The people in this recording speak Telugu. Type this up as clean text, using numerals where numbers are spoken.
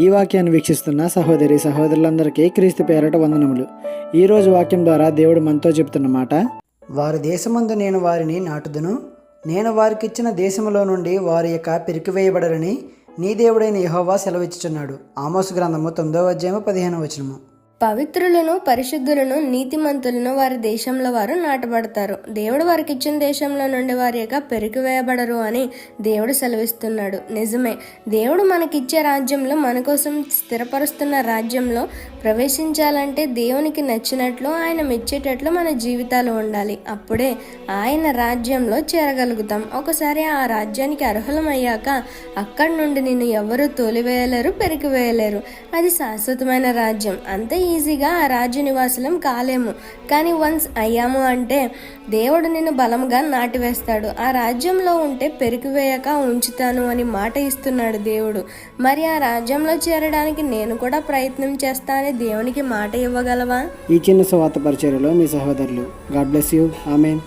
ఈ వాక్యాన్ని వీక్షిస్తున్న సహోదరి సహోదరులందరికీ క్రీస్తు పేరట వందనములు. ఈరోజు వాక్యం ద్వారా దేవుడు మనతో చెబుతున్న మాట, వారి దేశమందు నేను వారిని నాటుదును, నేను వారికిచ్చిన దేశములో నుండి వారి యొక్క పెరికివేయబడరని నీ దేవుడైన యెహోవా సెలవిచ్చుచున్నాడు. ఆమోసు గ్రంథము 9వ అధ్యాయము 15వ వచనము. పవిత్రులను, పరిశుద్ధులను, నీతిమంతులను వారి దేశంలో వారు నాటబడతారు. దేవుడు వారికి ఇచ్చిన దేశంలో నుండి వారి యొక్క పెరికివేయబడరు అని దేవుడు సెలవిస్తున్నాడు. నిజమే, దేవుడు మనకిచ్చే రాజ్యంలో, మన కోసం స్థిరపరుస్తున్న రాజ్యంలో ప్రవేశించాలంటే దేవునికి నచ్చినట్లు, ఆయన మెచ్చేటట్లు మన జీవితాలు ఉండాలి. అప్పుడే ఆయన రాజ్యంలో చేరగలుగుతాం. ఒకసారి ఆ రాజ్యానికి అర్హులమయ్యాక అక్కడి నుండి నిన్ను ఎవరు తోలివేయలేరు, పెరికివేయలేరు. అది శాశ్వతమైన రాజ్యం. అంతే ఈజీగా ఆ రాజ్య నివాసులం కాలేము. కానీ వన్స్ అయ్యాము అంటే దేవుడు నిన్ను బలంగా నాటివేస్తాడు. ఆ రాజ్యంలో ఉంటే పెరికివేయక ఉంచుతాను అని మాట ఇస్తున్నాడు దేవుడు. మరి ఆ రాజ్యంలో చేరడానికి నేను కూడా ప్రయత్నం చేస్తానని దేవునికి మాట ఇవ్వగలవా? ఈ చిన్న సువార్త పరిచర్యలో మీ సహోదరులు. God bless you. ఆమేన్.